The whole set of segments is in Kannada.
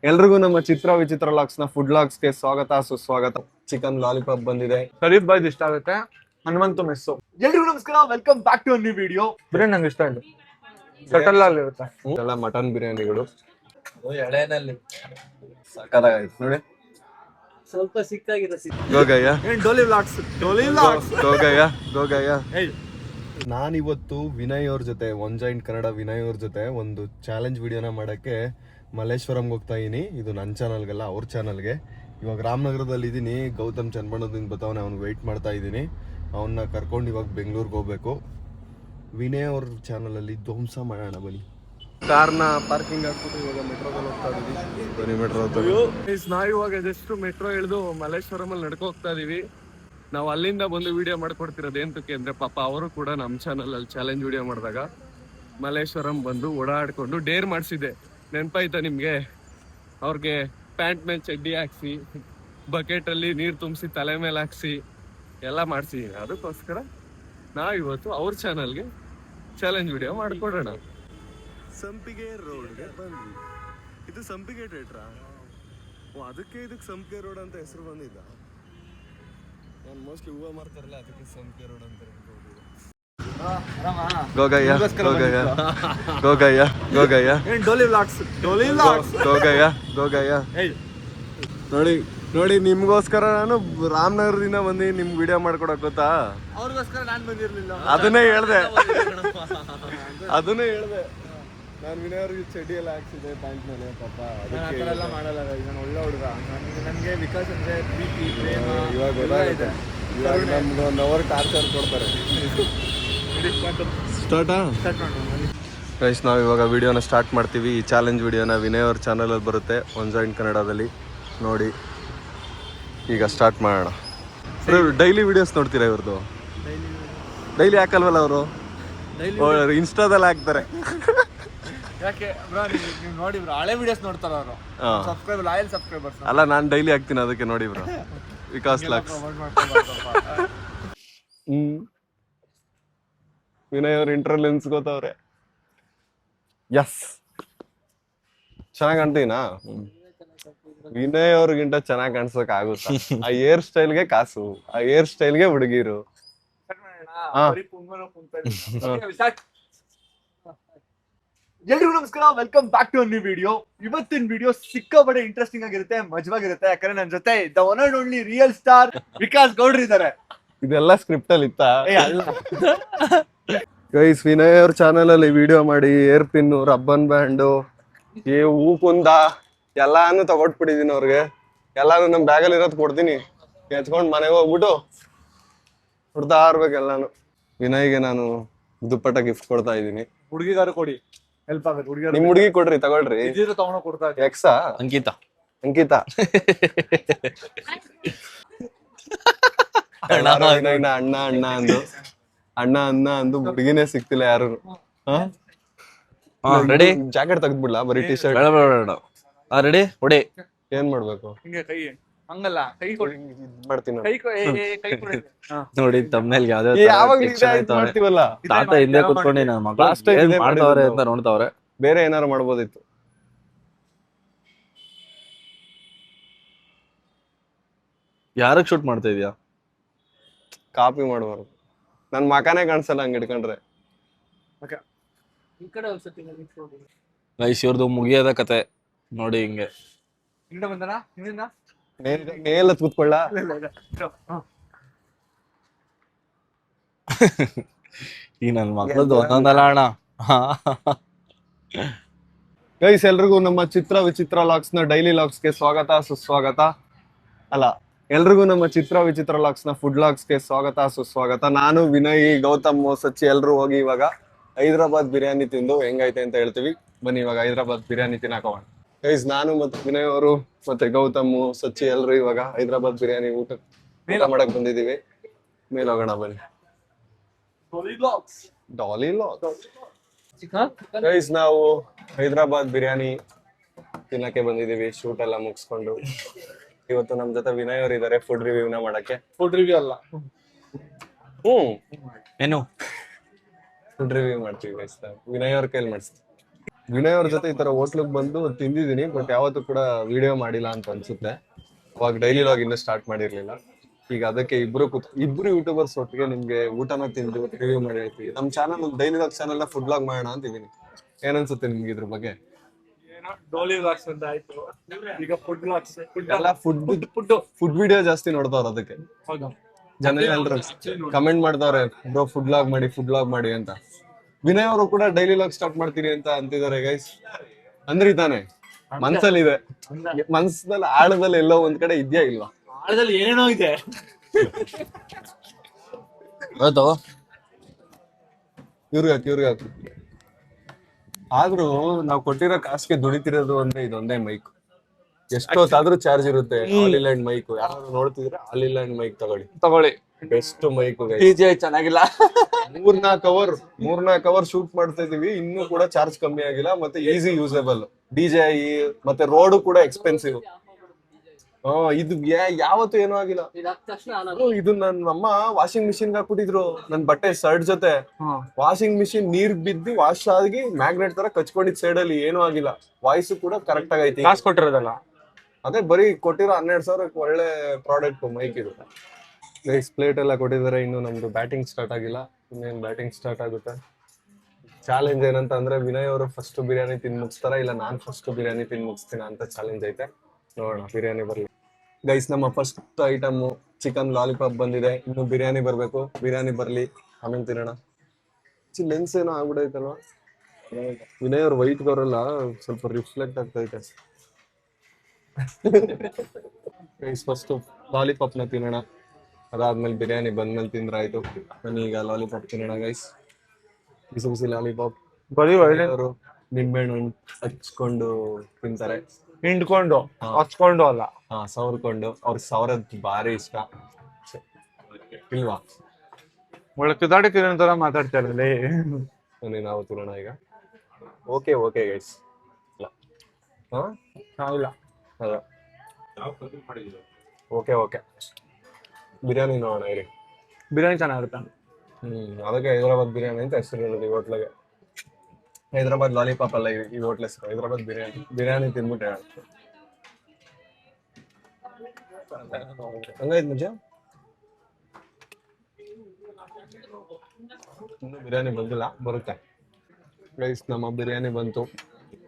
ಎಲ್ರಿಗೂ ನಮ್ಮ ಚಿತ್ರ ವಿಚಿತ್ರ ಲಾಕ್ಸ್ ನ ಫುಡ್ ಲಾಕ್ಸ್ ಗೆ ಸ್ವಾಗತ ಸುಸ್ವಾಗತ. ಚಿಕನ್ ಲಾಲಿಪಾಪ್ ಬಂದಿದೆ. ಖರೀದ್ ಬಾಯ್ದು ಇಷ್ಟ ಆಗುತ್ತೆ. ಹನುಮಂತು ಮೆಸ್ಸು. ಎಲ್ರಿಗೂ ನಮಸ್ಕಾರ, welcome back to new video. Biryani ನಂಗೆ ಇಷ್ಟ ಇಲ್ಲ, ಸಟಲ್ ಅಲ್ಲಿ ಇರುತ್ತೆ. ಎಲ್ಲ ಮಟನ್ ಬಿರಿಯಾನಿಗಳು ಎಳೆನಲ್ಲಿ ಸಕ್ಕತ್ತಾಗೈತೆ ನೋಡಿ. ಸ್ವಲ್ಪ ಸಿಕ್ಕಾಗಿದೆ. ಗೋಗಯ್ಯ ಡೋಲಿ ವ್ಲಾಗ್ಸ್. ಗೋಗಯ್ಯ. ನಾನಿವತ್ತು ವಿನಯ್ ಅವ್ರ ಜೊತೆ ಒನ್ ಜಾಯಿಂಟ್ ಕನ್ನಡ ವಿನಯ್ ಅವ್ರ ಜೊತೆ ಒಂದು ಚಾಲೆಂಜ್ ವಿಡಿಯೋನ ಮಾಡಕ್ಕೆ ಮಲ್ಲೇಶ್ವರಂಗೆ ಹೋಗ್ತಾ ಇದೀನಿ. ಇದು ನನ್ನ ಚಾನಲ್ಗಲ್ಲ, ಅವ್ರ ಚಾನಲ್ಗೆ. ಇವಾಗ ರಾಮನಗರದಲ್ಲಿ ಇದ್ದೀನಿ. ಗೌತಮ್ ಚನ್ನಬಣ್ಣದಿಂದ ಬರ್ತಾವನೆ, ಅವ್ನು ವೆಯ್ಟ್ ಮಾಡ್ತಾ ಇದ್ದೀನಿ. ಅವನ್ನ ಕರ್ಕೊಂಡು ಇವಾಗ ಬೆಂಗಳೂರಿಗೆ ಹೋಗ್ಬೇಕು. ವಿನಯ್ ಅವ್ರ ಚಾನಲಲ್ಲಿ ಧ್ವಂಸ ಮಾಡೋಣ ಬನ್ನಿ. ಕಾರ್ನ ಪಾರ್ಕಿಂಗ್ ಹಾಕ್ಬಿಟ್ಟು ಇವಾಗ ಮೆಟ್ರೋದಲ್ಲಿ ಹೋಗ್ತಾ ಇದೀವಿ. ಬನ್ನಿ ಮೆಟ್ರೋ. ನಾವು ಇವಾಗ ಜಸ್ಟ್ ಮೆಟ್ರೋ ಇಳಿದು ಮಲ್ಲೇಶ್ವರಂ ಅಲ್ಲಿ ನಡ್ಕೊ ಹೋಗ್ತಾ ಇದೀವಿ. ನಾವು ಅಲ್ಲಿಂದ ಬಂದು ವಿಡಿಯೋ ಮಾಡ್ಕೊಡ್ತಿರೋದು ಏಂತಕ್ಕೆ ಅಂದ್ರೆ, ಪಾಪ ಅವರು ಕೂಡ ನಮ್ಮ ಚಾನಲ್ ಅಲ್ಲಿ ಚಾಲೆಂಜ್ ವಿಡಿಯೋ ಮಾಡಿದಾಗ ಮಲ್ಲೇಶ್ವರಂ ಬಂದು ಓಡಾಡ್ಕೊಂಡು ಡೇರ್ ಮಾಡಿಸಿದೆ. ನೆನಪಾಯ್ತಾ ನಿಮ್ಗೆ? ಅವ್ರಿಗೆ ಪ್ಯಾಂಟ್ ಮೇಲೆ ಚಡ್ಡಿ ಹಾಕ್ಸಿ, ಬಕೆಟ್ ಅಲ್ಲಿ ನೀರು ತುಂಬಿಸಿ ತಲೆ ಮೇಲೆ ಹಾಕ್ಸಿ ಎಲ್ಲ ಮಾಡ್ಸಿದೀನಿ. ಅದಕ್ಕೋಸ್ಕರ ನಾವಿವತ್ತು ಅವ್ರ ಚಾನಲ್ಗೆ ಚಾಲೆಂಜ್ ವಿಡಿಯೋ ಮಾಡ್ಕೊಡೋಣ. ಸಂಪಿಗೆ ರೋಡ್ಗೆ ಬಂದ್ವಿ. ಇದು ಸಂಪಿಗೆ ಥಿಯೇಟ್ರಾ? ಅದಕ್ಕೆ ಇದಕ್ಕೆ ಸಂಪಿಗೆ ರೋಡ್ ಅಂತ ಹೆಸರು ಬಂದಿದ್ದ. ನಾನು ಮೋಸ್ಟ್ಲಿ ಹೂವು ಮಾರ್ತಾರಲ್ಲ, ಅದಕ್ಕೆ ಸಂಪಿಗೆ ರೋಡ್ ಅಂತ ಗೋಗಯ್ಯ. ಡೋಲಿ ವ್ಲಾಗ್ಸ್. ಗೋಗಯ್ಯ ನೋಡಿ ನಿಮ್ಗೋಸ್ಕರ ನಾನು ರಾಮನಗರದಿಂದ ಬಂದು ನಿಮ್ಗೆ ವಿಡಿಯೋ ಮಾಡ್ಕೊಡಕ್ ಗೊತ್ತಾ? ಅವ್ರಿಗೋಸ್ಕರ ನಾನು ಬಂದಿರ್ಲಿಲ್ಲ. ಅದನ್ನೇ ಹೇಳ್ದೆ. ನಾನು ವಿನಯ್ ಅವ್ರಿಗೆ ಚಡ್ಡಿ ಎಲ್ಲ ಹಾಕ್ಸಿದೆ ಪ್ಯಾಂಟ್ ಮೇಲೆ. ಪಾಪ ಎಲ್ಲ ಮಾಡಲ್ಲ, ನಾನು ಒಳ್ಳೆ ಹುಡುಗ. ನನಗೆ ವಿಕಾಸ್ ಅಂದ್ರೆ ಪ್ರೀತಿ, ಪ್ರೇಮ ಇವಾಗ ಗೊತ್ತಾಗುತ್ತೆ. ಇವಾಗ ನಮ್ಗೆ 1 ಅವರ್ ಟಾರ್ಚರ್ ಕೊಡ್ತಾರೆ. ಸ್ಟಾರ್ಟಾ ಗೈಸ್, ನಾವು ಇವಾಗ ವಿಡಿಯೋನ ಸ್ಟಾರ್ಟ್ ಮಾಡ್ತೀವಿ. ಈ ಚಾಲೆಂಜ್ ವಿಡಿಯೋನ ವಿನಯ್ ಅವ್ರ ಚಾನಲಲ್ಲಿ ಬರುತ್ತೆ, ಒನ್ ಜಾಯಿಂಟ್ ಕನ್ನಡದಲ್ಲಿ ನೋಡಿ. ಈಗ ಸ್ಟಾರ್ಟ್ ಮಾಡೋಣ. ಡೈಲಿ ವಿಡಿಯೋಸ್ ನೋಡ್ತೀರಾ ಇವ್ರದ್ದು? ಡೈಲಿ ಹಾಕಲ್ವಲ್ಲ ಅವರು? ಇನ್ಸ್ಟಾದಲ್ಲಿ ಹಾಕ್ತಾರೆ. ಯಾಕೆ ಬ್ರೋ, ನೀವು ನೋಡಿ ಬ್ರೋ, ಹಳೆ ವಿಡಿಯೋಸ್ ನೋಡ್ತಾರ ಅವರು. Subscriber, loyal subscribers. ಅಲ್ಲ, ನಾನು ಡೈಲಿ ಹಾಕ್ತೀನಿ, ಅದಕ್ಕೆ ನೋಡಿ ಬ್ರೋ. ವಿಕಾಸ್ ಲಾಕ್ಸ್. ವಿನಯ್ ಅವ್ರ ಇಂಟರ್ವ್ಯೂ ಎನ್ಸ್ಕೋತವ್ರೆ. ಎಸ್, ಚೆನ್ನಾಗಿ ಕಾಣ್ತೀನಾ? ವಿನಯ್ ಅವ್ರಿಗಿಂತ ಚೆನ್ನಾಗಿ ಕಾಣಿಸಕ್ ಆಗುತ್ತಾ? ಆ ಹೇರ್ ಸ್ಟೈಲ್ಗೆ ಕಾಸು, ಆ ಹೇರ್ ಸ್ಟೈಲ್ಗೆ ಹುಡುಗಿರು. ಎಲ್ರಿಗೂ ನಮಸ್ಕಾರ, welcome back to new video. ಇವತ್ತಿನ ವಿಡಿಯೋ ಸಿಕ್ಕಾಬಡೆ ಇಂಟ್ರೆಸ್ಟಿಂಗ್ ಆಗಿರುತ್ತೆ, ಮಜವಾಗಿರುತ್ತೆ. ಯಾಕಂದ್ರೆ ನನ್ನ ಜೊತೆ the one and only real star Vikas ಗೌಡ್ರು ಇದ್ದಾರೆ. ಇದೆಲ್ಲ ಸ್ಕ್ರಿಪ್ಟ್ ಅಲ್ಲಿ ಇತ್ತಾ? ಅಲ್ಲ ಗೈಸ್, ವಿನಯ್ ಅವ್ರ ಚಾನಲ್ ಅಲ್ಲಿ ವಿಡಿಯೋ ಮಾಡಿ ಏರ್ ಪಿನ್, ರಬ್ಬನ್ ಬ್ಯಾಂಡು, ಈ ಹೂ ಕುಂದ ಎಲ್ಲಾನು ತಗೊಟ್ಬಿಟ್ಟಿದೀನಿ ಅವ್ರಿಗೆ. ಎಲ್ಲಾನು ನಮ್ ಬ್ಯಾಗಲ್ಲಿ ಇರೋದ್ ಕೊಡ್ತೀನಿ, ಎತ್ಕೊಂಡ್ ಮನೆಗೆ ಹೋಗ್ಬಿಟ್ಟು ಕೊಡ್ತಾ ಇರ್ಬೇಕು ಎಲ್ಲಾನು. ವಿನಯ್ಗೆ ನಾನು ದುಪ್ಪಟ್ಟ ಗಿಫ್ಟ್ ಕೊಡ್ತಾ ಇದೀನಿ. ಹುಡುಗಿಗಾರು ಕೊಡಿ, ಹೆಲ್ಪ್ ಆಗುತ್ತೆ. ಹುಡುಗಿಗಾರು ನಿಮ್ ಹುಡುಗಿ ಕೊಡ್ರಿ, ತಗೊಳ್ರಿ. ಇದ್ರೆ ತಗೊಂಡು ಕೊಡ್ತಾ ಇದ್ದೀನಿ. ಎಕ್ಸಾ? ಅಂಕಿತಾ ವಿನಯ್ನ ಅಣ್ಣ ಅಂದು ಹುಡುಗಿನೇ ಸಿಕ್ತಿಲ್ಲ ಯಾರು. ರೆಡಿ? ಜಾಕೆಟ್ ತೆಗ್ದ್ಬಿಡ್ಲಾ? ಬರೀ ಟಿ ಶರ್ಟ್ ರೆಡಿ ಹೊಡಿ. ಏನ್ ಮಾಡ್ಬೇಕು? ಹಿಂಗೆ ಕೈ ಹಂಗಲ್ಲ, ಕೈ ಕೊಡಿ. ಮಾಡ್ತೀನಿ ಕೈ ಕೊಡಿ. ನೋಡಿ ತಮ್ಮನೇಲಿ ಯಾವಾಗ ಮಾಡ್ತೀವಲ್ಲ. ತಾತ ಹಿಂದೆ ಕುತ್ಕೊಂಡು ನನ್ನ ಮಕ್ಕಳು ಏನ್ ಮಾಡ್ತಾವ್ರೆ ಅಂತ ನೋಡ್ತಾವ್ರೆ. ಬೇರೆ ಏನಾರು ಮಾಡ್ಬೋದಿತ್ತು. ಯಾರಕ್ ಶೂಟ್ ಮಾಡ್ತಾ ಇದೀಯಾ? ಕಾಪಿ ಮಾಡಬಾರ್ದು. ನನ್ ಮಕಾನೇ ಕಾಣಿಸಲ್ಲ ಹಂಗ ಹಿಡ್ಕೊಂಡ್ರೆ. ಗೈಸ್, ಇವ್ರದ್ದು ಮುಗಿಯದ ಕತೆ ನೋಡಿ. ಹಿಂಗೆ ಹಿಂದೆ ಬಂದನಾ? ಹಿಂದಿಂದ ಮೇಲ್ ಕೂತ್ಕೊಳ್ಳ. ಈ ನನ್ ಮಕ್ಳದ್ದು ಒಂದೊಂದಲ್ಲ ಅಣ್ಣ. ಗೈಸ್, ಎಲ್ರಿಗೂ ನಮ್ಮ ಚಿತ್ರ ವಿಚಿತ್ರ ಲಾಕ್ಸ್ ನ ಡೈಲಿ ಲಾಕ್ಸ್ ಗೆ ಸ್ವಾಗತ ಸುಸ್ವಾಗತ. ಅಲ್ಲ, ಎಲ್ರಿಗೂ ನಮ್ಮ ಚಿತ್ರ ವಿಚಿತ್ರ ಲಾಕ್ಸ್ ನ ಫುಡ್ ಲಾಕ್ಸ್ ಗೆ ಸ್ವಾಗತ ಸುಸ್ವಾಗತ. ನಾನು ವಿನಯ್, ಗೌತಮ್, ಸಚ್ಚಿ ಎಲ್ರು ಹೋಗಿ ಇವಾಗ ಹೈದರಾಬಾದ್ ಬಿರಿಯಾನಿ ತಿಂದು ಹೆಂಗೈತೆ ಅಂತ ಹೇಳ್ತೀವಿ. ಬನ್ನಿ ಇವಾಗ ಹೈದರಾಬಾದ್ ಬಿರಿಯಾನಿ ತಿನ್ನಕೋಣ. ಗೈಸ್, ನಾನು ಮತ್ತೆ ವಿನಯ್ ಅವರು ಮತ್ತೆ ಗೌತಮ್, ಸಚ್ಚಿ ಎಲ್ರು ಇವಾಗ ಹೈದರಾಬಾದ್ ಬಿರಿಯಾನಿ ಊಟ ಮಾಡಕ್ ಬಂದಿದೀವಿ. ಮೇಲೆ ಹೋಗೋಣ ಬನ್ನಿ. ಡಾಲಿ ಲಾಕ್ಸ್. ಗೈಸ್, ನಾವು ಹೈದರಾಬಾದ್ ಬಿರಿಯಾನಿ ತಿನ್ನಕ್ಕೆ ಬಂದಿದೀವಿ, ಶೂಟ್ ಎಲ್ಲ ಮುಗಿಸ್ಕೊಂಡು. ಇವತ್ತು ನಮ್ ಜೊತೆ ವಿನಯ್ ಅವರು ಇದಾರೆ ಫುಡ್ ರಿವ್ಯೂನ ಮಾಡಕ್ಕೆ. ಫುಡ್ ರಿವ್ಯೂ ಅಲ್ಲ, ಏನು ಫುಡ್ ರಿವ್ಯೂ ಮಾಡ್ತೀವಿ ಗೈಸ್. ವಿನಯ್ ಅವ್ರ ಕೈಲಿ ಮಾಡಿಸ್ತೀವಿ. ವಿನಯ್ ಅವ್ರ ಜೊತೆ ಈ ತರ ಹೋಟ್ಲಿಗೆ ಬಂದು ತಿಂದಿದ್ದೀನಿ, ಬಟ್ ಯಾವತ್ತೂ ಕೂಡ ವಿಡಿಯೋ ಮಾಡಿಲ್ಲ ಅಂತ ಅನ್ಸುತ್ತೆ. ಅವಾಗ ಡೈಲಿ ಲಾಗ್ ಇನ್ನೂ ಸ್ಟಾರ್ಟ್ ಮಾಡಿರ್ಲಿಲ್ಲ. ಈಗ ಅದಕ್ಕೆ ಇಬ್ರು ಯೂಟ್ಯೂಬರ್ಸ್ ಒಟ್ಟಿಗೆ ನಿಮ್ಗೆ ಊಟನ ತಿಂದು ರಿವ್ಯೂ ಮಾಡಿ ಹೇಳ್ತೀವಿ. ನಮ್ಮ channel daily log channel food log ಮಾಡೋಣ ಅಂತಿದ್ದೀನಿ. ಏನನ್ಸುತ್ತೆ ನಿಮ್ಗೆ ಇದ್ರ ಬಗ್ಗೆ? ಡೋಲಿ ವ್ಲಾಗ್ಸ್ ಅಂತ ಆಯ್ತು, ಈಗ ಫುಡ್ ವ್ಲಾಗ್ಸ್. ಎಲ್ಲ ಫುಡ್ ವಿಡಿಯೋ ಜಾಸ್ತಿ ನೋಡ್ತಾವ್ರ. ಅದಕ್ಕೆ ಹೌದು, ಜನ ಎಲ್ರು ಕಮೆಂಟ್ ಮಾಡ್ತಾವ್ರೆ, ಬ್ರೋ ಫುಡ್ ಲಾಗ್ ಮಾಡಿ ಅಂತ. ವಿನಯ್ ಅವರು ಕೂಡ ಡೈಲಿ ಲಾಗ್ ಸ್ಟಾರ್ಟ್ ಮಾಡ್ತೀನಿ ಅಂತ ಅಂತಿದ್ದಾರೆ ಗೈಸ್. ಅಂದ್ರಿ ತಾನೆ? ಮನ್ಸಲ್ಲಿದೆ, ಮನ್ಸದಲ್ಲಿ ಆಳದಲ್ಲಿ ಎಲ್ಲೋ ಒಂದ್ ಕಡೆ ಇದ್ಯಾ ಇಲ್ವಾ? ಆಳದಲ್ಲಿ ಏನೇನೋ ಇದೆ. ಹೌದು ಇವ್ರಿಗೆ ಹಾಕು. ಆದ್ರೂ ನಾವು ಕೊಟ್ಟಿರೋ ಕಾಸ್ಗೆ ದುಡಿತಿರೋದು ಅಂದ್ರೆ ಇದೊಂದೇ ಮೈಕ್. ಎಷ್ಟೊತ್ತಾದ್ರೂ ಚಾರ್ಜ್ ಇರುತ್ತೆ. ಆಲ್ ಇಲ್ಯಾಂಡ್ ಮೈಕ್ ಯಾರು ನೋಡ್ತಿದ್ರೆ ಆಲ್ ಇಲ್ಯಾಂಡ್ ಮೈಕ್ ತಗೊಳ್ಳಿ. Best mic. ಚೆನ್ನಾಗಿಲ್ಲ. 3-4 ಅವರ್ ಶೂಟ್ ಮಾಡ್ತಾ ಇದೀವಿ, ಇನ್ನೂ ಕೂಡ ಚಾರ್ಜ್ ಕಮ್ಮಿ ಆಗಿಲ್ಲ. ಮತ್ತೆ ಈಸಿ ಯೂಸೇಬಲ್. DJI ಮತ್ತೆ ರೋಡ್ ಕೂಡ ಎಕ್ಸ್ಪೆನ್ಸಿವ್. ಇದು ಯಾವತ್ತೂ ಏನೂ ಆಗಿಲ್ಲ. ಇದು ನನ್ನ ಅಮ್ಮ ವಾಷಿಂಗ್ ಮಿಷಿನ್ ಹಾಕ್ಬಿಟ್ಟಿದ್ರು ನನ್ ಬಟ್ಟೆ ಶರ್ಟ್ ಜೊತೆ. ವಾಷಿಂಗ್ ಮಿಷಿನ್ ನೀರ್ ಬಿದ್ದು ವಾಶ್ ಆಗಿ ಮ್ಯಾಗ್ನೆಟ್ ತರ ಕಚ್ಕೊಂಡಿದ್ ಸೈಡ್ ಅಲ್ಲಿ ಏನೂ ಆಗಿಲ್ಲ. ವಾಯ್ಸ್ ಕೂಡ ಕರೆಕ್ಟ್ ಆಗೈತಿ. ಕಾಸು ಕೊಟ್ಟಿರೋದಲ್ಲ, ಅದೇ ಬರೀ ಕೊಟ್ಟಿರೋ 12,000 ಒಳ್ಳೆ ಪ್ರಾಡಕ್ಟ್ ಮೈಕ್ ಇದು. ಪ್ಲೇಟ್ ಎಲ್ಲ ಕೊಟ್ಟಿದ್ದಾರೆ. ಇನ್ನು ನಮ್ದು ಬ್ಯಾಟಿಂಗ್ ಸ್ಟಾರ್ಟ್ ಆಗಿಲ್ಲ. ಇನ್ನೇನ್ ಬ್ಯಾಟಿಂಗ್ ಸ್ಟಾರ್ಟ್ ಆಗುತ್ತೆ. ಚಾಲೆಂಜ್ ಏನಂತ ಅಂದ್ರೆ ವಿನಯ್ ಅವರು ಫಸ್ಟ್ ಬಿರಿಯಾನಿ ತಿಂದು ಮುಗಿಸ್ತಾರ, ಇಲ್ಲ ನಾನ್ ಫಸ್ಟ್ ಬಿರಿಯಾನಿ ತಿಂದು ಮುಗಿಸ್ತೀನ ಅಂತ ಚಾಲೆಂಜ್ ಐತೆ. ನೋಡೋಣ, ಬಿರಿಯಾನಿ ಬರ್ಲಿ ಗೈಸ್. ನಮ್ಮ ಫಸ್ಟ್ ಐಟಮ್ ಚಿಕನ್ ಲಾಲಿಪಾಪ್ ಬಂದಿದೆ. ಇನ್ನು ಬಿರಿಯಾನಿ ಬರ್ಬೇಕು. ಬಿರಿಯಾನಿ ಬರ್ಲಿ, ಆಮೇಲೆ ತಿನ್ನೋಣ. ಲೆನ್ಸ್ ಏನೋ ಆಗ್ಬಿಡೈತಲ್ವಾ? ವಿನಯ್ ಅವ್ರ ವೈಟ್ ಬರಲ್ಲ, ಸ್ವಲ್ಪ ರಿಫ್ಲೆಕ್ಟ್ ಆಗ್ತೈತೆ. ಗೈಸ್ ಫಸ್ಟ್ ಲಾಲಿಪಾಪ್ ನ ತಿನ್ನೋಣ, ಅದಾದ್ಮೇಲೆ ಬಿರಿಯಾನಿ ಬಂದ್ಮೇಲೆ ತಿಂದ್ರೆ ಆಯ್ತು. ಈಗ ಲಾಲಿಪಾಪ್ ತಿನ್ನೋಣ ಗೈಸ್. ಬಿಸಿ ಬಿಸಿ ಲಾಲಿಪಾಪ್. ಬರೀ ಅವರು ನಿಂಬೆಹಣ್ಣು ಹಚ್ಕೊಂಡು ತಿಂತಾರೆ, ಹಿಂಡ್ಕೊಂಡು ಹಚ್ಕೊಂಡು ಅಲ್ಲ, ಸವರ್ಕೊಂಡು. ಅವ್ರಿಗೆ ಸವರದ್ ಭಾರಿ ಇಷ್ಟ ಇಲ್ವಾ? ಒಳ್ಳೆ ಕಿದಾಡಿ ತಿನ್ನೋ ತರ ಮಾತಾಡ್ತಾರಲ್ಲಿ. ನಾವು ತಿನ್ನೋಣ ಈಗ. Okay guys. ಇಲ್ಲ ಅದ ಓಕೆ ಬಿರಿಯಾನಿ ನೋಡೋಣ ಇರಿ. ಬಿರಿಯಾನಿ ಚೆನ್ನಾಗಿರುತ್ತೆ. ಅದಕ್ಕೆ ಹೈದರಾಬಾದ್ ಬಿರಿಯಾನಿ ಅಂತ ಹೆಸರಿರೋದು ಈ ಹೋಟ್ಲಿಗೆ. ಹೈದರಾಬಾದ್ ಲಾಲಿಪಾಪ್ ಅಲ್ಲ ಈ ಹೋಟ್ಲ್ ಹೆಸರು, ಹೈದರಾಬಾದ್ ಬಿರಿಯಾನಿ ತಿನ್ಬಿಟ್ಟೆ ಹಂಗಾಯ್ತು ಮುಂಚೆ. ಇನ್ನು ಬಿರಿಯಾನಿ ಬಂದಿಲ್ಲ, ಬರುತ್ತೆ ಗೈಸ್. ನಮ್ಮ ಬಿರಿಯಾನಿ ಬಂತು.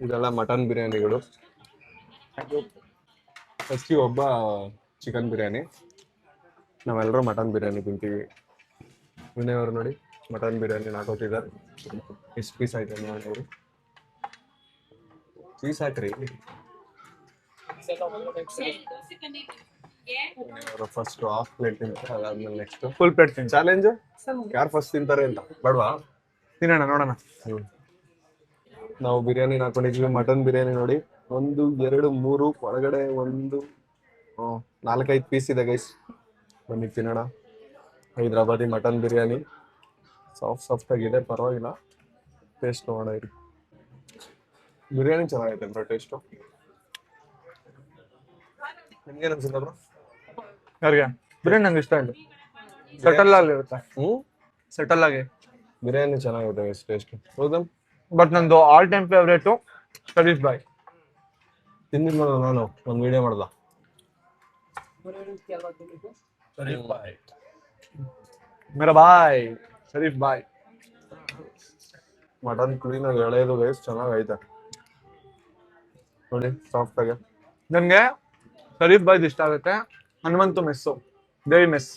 ಇದೆಲ್ಲ ಮಟನ್ ಬಿರಿಯಾನಿಗಳು. ಫಸ್ಟ್ ಒಬ್ಬ ಚಿಕನ್ ಬಿರಿಯಾನಿ, ನಾವೆಲ್ಲರೂ ಮಟನ್ ಬಿರಿಯಾನಿ ತಿಂತೀವಿ. ವಿನಯ್ ಅವರು ನೋಡಿ ಮಟನ್ ಬಿರಿಯಾನಿ ಹಾಕೋತಿದ್ದಾರೆ. ಎಷ್ಟು ಪೀಸ್ ಆಯ್ತು ನೋಡಿ ಅವರು. ಪೀಸ್ ಹಾಕ್ರಿ. ಫಸ್ಟ್ ಹಾಫ್ ಪ್ಲೇಟ್ ತಿಂತಾರೆ, ಅದಾದ್ಮೇಲೆ ನೆಕ್ಸ್ಟ್ ಫುಲ್ ಪ್ಲೇಟ್ ತಿನ್. ಚಾಲೆಂಜ್ ಯಾರು ಫಸ್ಟ್ ತಿಂತಾರೆ ಅಂತ ಬೇಡವಾ? ತಿನ್ನೋಣ, ನೋಡೋಣ. ನಾವು ಬಿರಿಯಾನಿ ಹಾಕೊಂಡಿದ್ವಿ. ಮಟನ್ ಬಿರಿಯಾನಿ ನೋಡಿ 1, 2, 3 ಒಳಗಡೆ 1, 4-5 ಪೀಸ್ ಇದೆ ಗೈಸ್. ಬನ್ನಿ ತಿನ್ನೋಣ. ಹೈದರಾಬಾದಿ ಮಟನ್ ಬಿರಿಯಾನಿ ಸಾಫ್ಟ್ ಆಗಿದೆ, ಪರವಾಗಿಲ್ಲ. ಟೇಸ್ಟ್ ನೋಡೋಣ ಇರಿ. ಬಿರಿಯಾನಿ ಚೆನ್ನಾಗೈತೆ ಬ್ರೋ, ಟೇಸ್ಟು. ನಿಮ್ಗೇನು ಅನ್ಸುತ್ತೆ ಬ್ರೋ? ಯಾರಿಗೆ ಬಿರಿಯಾನಿ ನಂಗೆ ಇಷ್ಟ ಇಲ್ಲ. ಸೆಟಲ್ ಆಗಿರುತ್ತೆ. ಸೆಟಲ್ ಆಗಿ ಬಿರಿಯಾನಿ ಚೆನ್ನಾಗಿದೆ ಟೇಸ್ಟ್. ಹೌದಾ? ಬಟ್ ನಂದು ಆಲ್ ಟೈಮ್ ಫೇವ್ರೇಟು ಶರೀಫ್ ಬಾಯ್. ತಿಂದಿದ್ದ ನಾನು ಒಂದು ವಿಡಿಯೋ ಮಾಡ್ದ. ಮೇರಾ ಬಾಯ್ ಶರೀಫ್ ಬಾಯ್. ಮಟನ್ ಕ್ಲೀನ್ ಆಗಿ ಎಳೆಯೋದು ಗೈಸ್, ಚೆನ್ನಾಗೈತೆ ನೋಡಿ, ಸಾಫ್ಟ್ ಆಗಿ. ನನಗೆ ಶರೀಫ್ ಬಾಯ್ದು ಇಷ್ಟ ಆಗುತ್ತೆ. ಹನುಮಂತು ಮೆಸ್ಸು, ದೇವಿ ಮೆಸ್.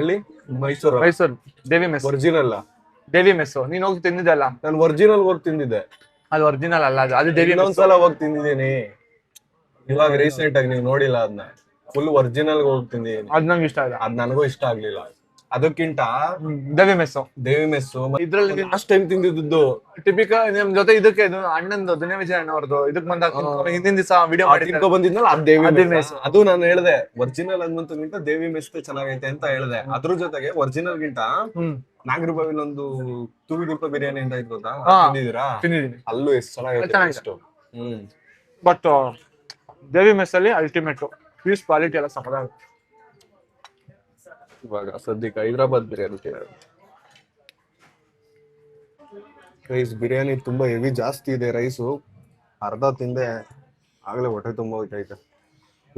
ಎಲ್ಲಿ? ಮೈಸೂರು ದೇವಿ ಮೆಸ್. ಒರಿಜಿನಲ್ ದೇವಿ ಮೆಸ್ಸು. ನೀನ್ ಹೋಗಿ ತಿಂದಿದ್ದಲ್ಲ? ನಾನು ಒರಿಜಿನಲ್ ಹೋಗಿ ತಿಂದಿದ್ದೆ. ಅದು ಒರಿಜಿನಲ್ ಅಲ್ಲ, ಅದು ದೇವಿ. ಇನ್ನೊಂದ್ಸಲ ಹೋಗಿ ತಿಂದಿದ್ದೀನಿ ಇವಾಗ ರೀಸೆಂಟ್ ಆಗಿ. ನೀವು ನೋಡಿಲ್ಲ ಅದನ್ನ? ಫುಲ್ ಒರಿಜಿನಲ್ ಹೋಗಿ ತಿಂದಿದ್ದೀನಿ. ಅದ್ ನಂಗೆ ಇಷ್ಟ ಇಲ್ಲ. ಅದ್ ನನಗೂ ಇಷ್ಟ ಆಗ್ಲಿಲ್ಲ. ಅದಕ್ಕಿಂತ ದೇವಿ ಮೆಸ್ಸು ಇದ್ರಲ್ಲಿ ಲಾಸ್ಟ್ ಟೈಮ್ ತಿಂದಿದ್ದು ಟಿಪಿಕಲ್. ನಿಮ್ ಜೊತೆ ಇದಕ್ಕೆ ಅಣ್ಣಂದು ದುನಿಯಾ ವಿಜಯ್ ಅಣ್ಣವ್ರದ್ದು ಇದಕ್ ಬಂದ ಹಿಂದಿನ ದಿವಸ ವಿಡಿಯೋ ಮಾಡಿ ಬಂದಿದ್ನಲ್ಲ, ಅದ್ ದೇವಿ ಮೆಸ್. ಅದು ನಾನು ಹೇಳ್ದೆ ಒರಿಜಿನಲ್ ಅನ್ನೋದಕ್ಕಿಂತ ದೇವಿ ಮೆಸ್ ಚೆನ್ನಾಗೈತೆ ಅಂತ ಹೇಳ್ದೆ. ಅದ್ರ ಜೊತೆಗೆ ಒರಿಜಿನಲ್ ಗಿಂತ ನಾಗರಬಾವಿಲ್ ಒಂದು ತೂಗುದೀಪ ಬಿರಿಯಾನಿ ಅಂತ ಇತ್ತು ಗೊತ್ತಾ? ತಿಂದಿದ್ದೀರಾ? ತಿಂದಿದ್ದೀನಿ. ಅಲ್ಲೂ ಎಷ್ಟು ಚೆನ್ನಾಗೈತೆ. ಬಟ್ ದೇವಿ ಮೆಸ್ ಅಲ್ಲಿ ಅಲ್ಟಿಮೇಟ್ ಪೀಸ್ ಕ್ವಾಲಿಟಿ ಎಲ್ಲ ಸಖತ್ತಾಗುತ್ತೆ. ಇವಾಗ ಸದ್ಯಕ್ಕೆ ಹೈದರಾಬಾದ್ ಬಿರಿಯಾನಿ ರೈಸ್ ಬಿರಿಯಾನಿ ತುಂಬಾ ಹೆವಿ ಜಾಸ್ತಿ ಇದೆ ರೈಸು. ಅರ್ಧ ತಿಂದೆ ಆಗ್ಲೇ ಹೊಟ್ಟೆ ತುಂಬ ಹೋಯ್ತೈತೆ.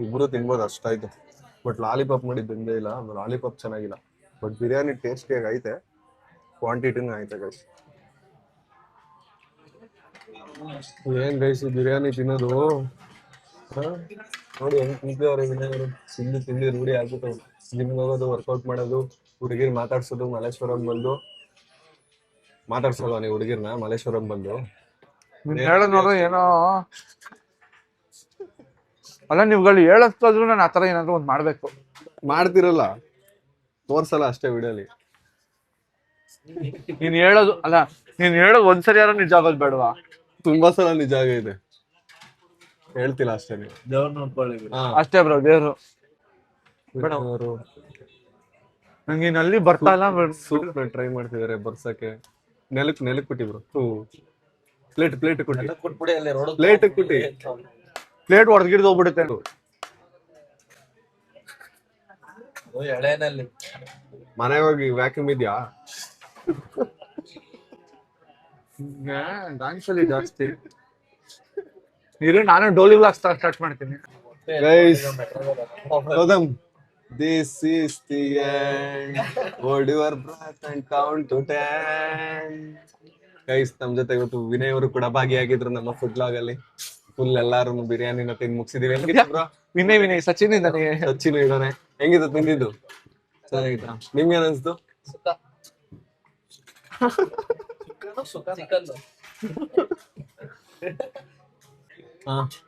ಇಬ್ರು ತಿನ್ಬೋದು ಅಷ್ಟಾಯ್ತು. ಬಟ್ ಲಾಲಿಪಾಪ್ ಮಾಡಿ ತಿಂದೇ ಇಲ್ಲ, ಲಾಲಿಪಾಪ್ ಚೆನ್ನಾಗಿಲ್ಲ. ಬಟ್ ಬಿರಿಯಾನಿ ಟೇಸ್ಟ್ ಐತೆ, ಕ್ವಾಂಟಿಟಿನೂ ಐತೆ ಗೈಸ್. ಏನ್ ಗೈಸ್ ಬಿರಿಯಾನಿ ತಿನ್ನೋದು ನೋಡಿ ಹೆಂಗ್ ತಿಂತಿದವ್ರೆ ವಿನಯವರು. ತಿಂದು ರೂಢಿ ಆಗ್ಬಿಟ್ಟು ಜಿಮ್ಗೆ ಹೋಗೋದು, ವರ್ಕೌಟ್ ಮಾಡೋದು, ಹುಡುಗಿರ್ ಮಾತಾಡ್ಸೋದು. ಮಲ್ಲೇಶ್ವರಂ ಬಂದು ಮಾತಾಡ್ಸಲ್ವಾ ನೀವು ಹುಡುಗಿರ್ನ? ಮಲ್ಲೇಶ್ವರಂ ಬಂದು ಹೇಳೋದ್ ನೋಡ್ರಿ ಏನೋ ಅಲ್ಲ, ನೀವುಗಳು ಹೇಳೋದಾದ್ರು ನಾನು ಆತರ ಏನಾದ್ರು ಒಂದ್ ಮಾಡ್ಬೇಕು. ಮಾಡ್ತಿರಲ್ಲ, ತೋರ್ಸಲ್ಲ ಅಷ್ಟೇ ವಿಡಿಯೋಲಿ. ನೀನ್ ಹೇಳೋದು ಅಲ್ಲ, ನೀನ್ ಹೇಳೋದು ಒಂದ್ಸರಿ ಯಾರು ನಿಜ ಆಗೋದ್ ಬೇಡವಾ? ತುಂಬಾ ಸಲ ನಿಜ ಆಗೈತೆ, ಹೇಳ್ತಿಲ್ಲ ಅಷ್ಟೇ ನೀವು. ದೇವ್ರ ನೋಡ್ಕೊಳ್ಳಿ. ಅಷ್ಟೇ ಬ್ರೋ, ದೇವ್ರು. ನಂಗೆ ಅಲ್ಲಿ ಬರ್ತಾ ಇಲ್ಲ. ಸೂಪ್ ಟ್ರೈ ಮಾಡ್ತಿದಾರೆ ಬರ್ಸಕ್ಕೆ. ನೆಲಕ್ ಕೊಟ್ಟಿಬ್ರು. ಪ್ಲೇಟ್ ಕೊಟ್ಟಿ, ಪ್ಲೇಟ್ ಕೊಟ್ಟಿ. ಪ್ಲೇಟ್ ಹೊಡೆದ್ಗಿಡ್ದು ಹೋಗ್ಬಿಡುತ್ತೆ. ಮನೆಗೆ ಹೋಗಿ ವ್ಯಾಕ್ಯೂಮ್ ಇದ್ಯಾ? ಜಾಸ್ತಿ ಇರು, ನಾನು ಡೋಲಿ ವ್ಲಾಗ್ ಸ್ಟಾರ್ಟ್ ಮಾಡ್ತೀನಿ. Guys Gautam, this is the end. Hold your breath and count to 10. Guys ನಮ್ ಜೊತೆ ಇವತ್ತು ವಿನಯ್ ಅವರು ಕೂಡ ಭಾಗಿಯಾಗಿದ್ರು ನಮ್ಮ ಫುಡ್ ಬ್ಲಾಗ್ ಅಲ್ಲಿ. ಫುಲ್ ಎಲ್ಲಾರು ಬಿರಿಯಾನಿನ ತಿಂದು ಮುಗಿಸಿದೀವಿ. ವಿನಯ್ ಸಚಿನ್ ಇದ್ದಾನೆ, ಸಚಿನ್ ಇದ್ದಾನೆ. ಹೆಂಗಿತ್ತು ತಿಂದಿದ್ದು? ಚೆನ್ನಾಗಿತ್ತಾ? ನಿಮ್ಗೆ ಏನ್ ಅನ್ಸ್ತು?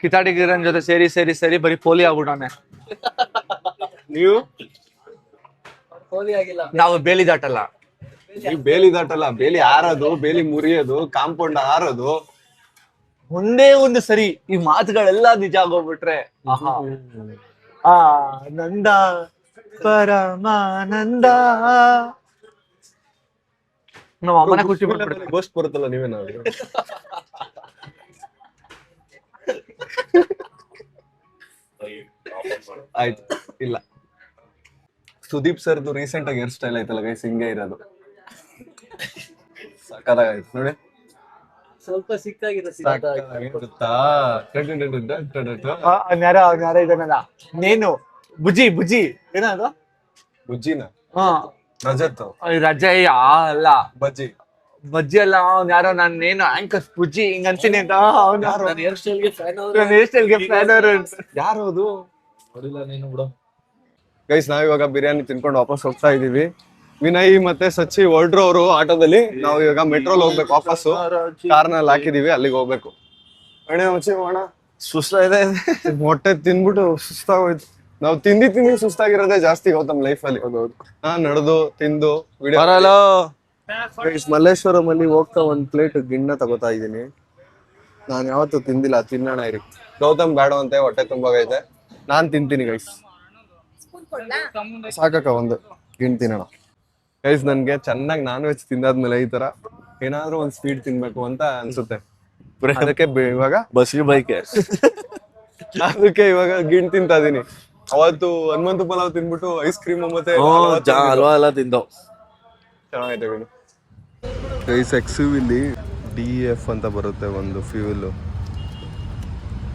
ಕಿತಾಡಿ ಗಿರಣ್ ಜೊತೆ ಸೇರಿ ಬರೀ ಪೋಲಿ ಆಗ್ಬಿಟ್ಟಾನೆ. ನೀವು ನಾವು ಬೇಲಿ ದಾಟಲ್ಲ. ನೀವು ಬೇಲಿ ದಾಟಲ್ಲ, ಬೇಲಿ ಆರೋದು, ಬೇಲಿ ಮುರಿಯೋದು, ಕಾಂಪೌಂಡ್ ಆರೋದು. ಒಂದೇ ಒಂದು ಸರಿ ಈ ಮಾತುಗಳೆಲ್ಲ ನಿಜ ಆಗೋಗ್ಬಿಟ್ರೆ ನಂದ ಪರಮಾನಂದ. ನಮ್ಮ ಅಮ್ಮನ ಖುಷಿ ಪಡ್ಬಿಡ್ತಾರೆ. ಗೋಸ್ಟ್ ಬರುತ್ತಲ್ಲ, ನೀವೇನಾದ್ರು ಆಯ್ತು. ಇಲ್ಲ, ಸುದೀಪ್ ಸರ್ದು ರೀಸೆಂಟ್ ಆಗಿ ಹೇರ್ ಸ್ಟೈಲ್ ಆಯ್ತಲ್ಲ ಗೈಸ್, ಹಿಂಗೆ ಇರೋದು. ಸಕ್ಕತ್ತಾಗೈತೆ ನೋಡಿ. ಸ್ವಲ್ಪ ಸಿಕ್ಕಾಗಿದೆ. ಯಾರ ಇದನ್ನಲ್ಲ ನೇನು ಬುಜ್ಜಿ ಏನದು ಬುಜ್ಜಿನ ಹಾ ರಜತ್ ರಜಯ್ ಅಲ್ಲ ಬಜ್ಜಿ ಅಲ್ಲ, ಅವ್ನ್ ಯಾರೋ ನಾನೇನು ಆಂಕರ್ ಬುಜ್ಜಿ ಹಿಂಗ ಅಂತೀನಿ ಅಂತ. ಹೇರ್ ಸ್ಟೈಲ್ಗೆ ಫ್ಯಾನ್ ಯಾರು ಅದು ನೋಡಿಲ್ಲ ನೀನು ಬಿಡು. ಗೈಸ್ ನಾವಿವಾಗ ಬಿರಿಯಾನಿ ತಿನ್ಕೊಂಡು ವಾಪಸ್ ಹೋಗ್ತಾ ಇದೀವಿ. ವಿನಯ್ ಮತ್ತೆ ಸಚ್ಚಿ ಹೊರಡ್ರು ಅವರು ಆಟೋದಲ್ಲಿ. ನಾವು ಇವಾಗ ಮೆಟ್ರೋಲ್ ಹೋಗ್ಬೇಕು ವಾಪಸ್ಸು. ಕಾರ್ನಲ್ಲಿ ಹಾಕಿದೀವಿ, ಅಲ್ಲಿಗೆ ಹೋಗ್ಬೇಕು. ಅಣ್ಣ ಸುಸ್ತ ಇದೆ, ಹೊಟ್ಟೆ ತಿನ್ಬಿಟ್ಟು ಸುಸ್ತಾಗೋಯ್ತು. ನಾವು ತಿಂದಿ ಸುಸ್ತಾಗಿರೋದೇ ಜಾಸ್ತಿ ಗೌತಮ್ ಲೈಫ್ ಅಲ್ಲಿ. ನಡೆದು ತಿಂದು ವಿಡಿಯೋ. ಮಲ್ಲೇಶ್ವರಂ ಅಲ್ಲಿ ಹೋಗ್ತಾ ಒಂದ್ ಪ್ಲೇಟ್ ಗಿಣ್ಣ ತಗೋತಾ ಇದೀನಿ. ನಾನ್ ಯಾವತ್ತೂ ತಿಂದಿಲ್ಲ, ತಿನ್ನೋಣ ಇರಿ. ಗೌತಮ್ ಬೇಡ ಅಂತೆ, ಹೊಟ್ಟೆ ತುಂಬಾಗೈತೆ. ನಾನ್ ತಿಂತೀನಿ ಗೈಸ್. ಸಾಕಕ್ಕ ಒಂದು ಗಿಣ್ ತಿನ್ನೋಣ ಗೈಸ್. ನನ್ಗೆ ಚೆನ್ನಾಗಿ ನಾನ್ ವೆಜ್ ತಿಂದಾದ್ಮೇಲೆ ಈ ತರ ಏನಾದ್ರೂ ಒಂದ್ ಸ್ವೀಟ್ ತಿನ್ಬೇಕು ಅಂತ ಅನ್ಸುತ್ತೆ. ಅದಕ್ಕೆ ಇವಾಗ ಬಸ್ಗೆ ಬೈಕೆ ಅದಕ್ಕೆ ಇವಾಗ ಗಿಣ್ ತಿಂತಾ ಇದೀನಿ. ಅವತ್ತು ಹನುಮಂತ ಪಲಾವ್ ತಿನ್ಬಿಟ್ಟು ಐಸ್ ಕ್ರೀಮ್ ಮತ್ತೆ ಹಲ್ವಾ ಎಲ್ಲ ತಿಂದೋ ಚೆನ್ನಾಗೈತೆ ಗಿಣ್. ಗೈಸ್ ಎಕ್ಸ್ಯುವಿಲಿ DF ಅಂತ ಬರುತ್ತೆ ಒಂದು ಫ್ಯೂಲ್.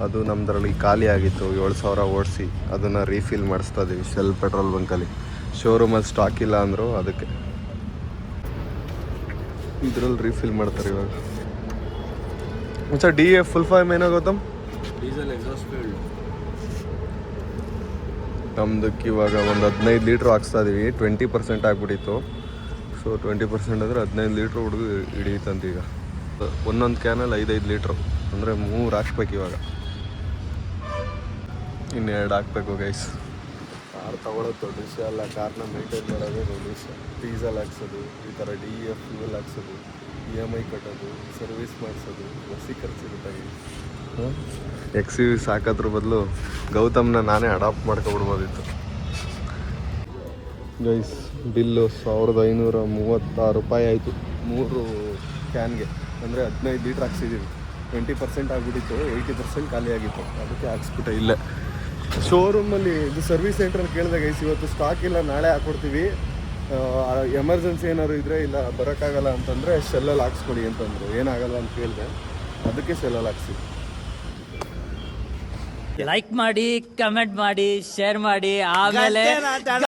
ಅದು ನಮ್ದ್ರಲ್ಲಿ ಖಾಲಿ ಆಗಿತ್ತು. 7,000 ಓಡಿಸಿ ಅದನ್ನ ರೀಫಿಲ್ ಮಾಡಿಸ್ತಾ ಇದೀವಿ ಶೆಲ್ ಪೆಟ್ರೋಲ್ ಬಂಕಲ್ಲಿ. ಶೋರೂಮಲ್ಲಿ ಸ್ಟಾಕ್ ಇಲ್ಲ ಅಂದ್ರು, ಅದಕ್ಕೆ ಇದ್ರಲ್ಲಿ ರೀಫಿಲ್ ಮಾಡ್ತಾರೆ ಇವಾಗ. DF ಫುಲ್ ಫಾರ್ಮ್ ಏನೋ ಗೌತಮ್? Diesel exhaust fuel. ನಮ್ದಕ್ಕೆ ಇವಾಗ ಒಂದು 15 ಲೀಟ್ರ್ ಹಾಕ್ಸ್ತಾ ಇದೀವಿ. 20% ಆಗ್ಬಿಟ್ಟಿತ್ತು. ಸೊ 20% ಅಂದರೆ 15 ಲೀಟ್ರ್ ಹುಡುಗ ಹಿಡಿಯುತ್ತಂತ. ಈಗ ಒಂದೊಂದು ಕ್ಯಾನಲ್ಲಿ 5 ಲೀಟ್ರು ಅಂದರೆ 3 ಹಾಕ್ಬೇಕು ಇವಾಗ. ಇನ್ನೆರಡು ಹಾಕ್ಬೇಕು ಗೈಸ್. ಕಾರ್ ತಗೊಳ್ಳೋದು ದೊಡ್ಡ ವಿಷಯ ಅಲ್ಲ, ಕಾರ್ನ ಮೇಂಟೈನ್ ಮಾಡೋದೇ ದೊಡ್ಡ ವಿಷಯ. ಡೀಸೆಲ್ ಹಾಕ್ಸೋದು, ಈ ಥರ DF ಫ್ಯೂಲ್ ಹಾಕ್ಸೋದು, EMI ಕಟ್ಟೋದು, ಸರ್ವಿಸ್ ಮಾಡಿಸೋದು, ಬಸ್ಸಿ ಖರ್ಚಿರುತ್ತೆ. XUV ಸಾಕೋದ್ರ ಬದಲು ಗೌತಮ್ನ ನಾನೇ ಅಡಾಪ್ಟ್ ಮಾಡ್ಕೊಬಿಡ್ಬೋದಿತ್ತು. ಗೈಸ್ ಬಿಲ್ಲು 1,536 ರೂಪಾಯಿ ಆಯಿತು 3 ಕ್ಯಾನ್ಗೆ. ಅಂದರೆ 15 ಲೀಟ್ರ್ ಹಾಕ್ಸಿದ್ದೀವಿ. 20% ಆಗಿಬಿಟ್ಟಿತ್ತು, 80% ಖಾಲಿ ಆಗಿತ್ತು. ಅದಕ್ಕೆ ಹಾಕ್ಸ್ಬಿಟ್ಟೆ ಇಲ್ಲೇ ಶೋರೂಮಲ್ಲಿ. ಇದು ಸರ್ವಿಸ್ ಸೆಂಟ್ರಲ್ಲಿ ಕೇಳಿದೆ ಗೈಸ್, ಇವತ್ತು ಸ್ಟಾಕ್ ಇಲ್ಲ, ನಾಳೆ ಹಾಕ್ಕೊಡ್ತೀವಿ. ಎಮರ್ಜೆನ್ಸಿ ಏನಾದ್ರು ಇದ್ರೆ ಇಲ್ಲ ಬರೋಕ್ಕಾಗಲ್ಲ ಅಂತಂದರೆ ಶೆಲ್ಲಲ್ಲಿ ಹಾಕ್ಸ್ಕೊಡಿ ಅಂತಂದರು. ಏನಾಗಲ್ಲ ಅಂತ ಕೇಳಿದೆ, ಅದಕ್ಕೆ ಶೆಲ್ಲಲ್ಲಿ ಹಾಕ್ಸಿ. ಲೈಕ್ ಮಾಡಿ, ಕಮೆಂಟ್ ಮಾಡಿ, ಶೇರ್ ಮಾಡಿ, ಆಮೇಲೆ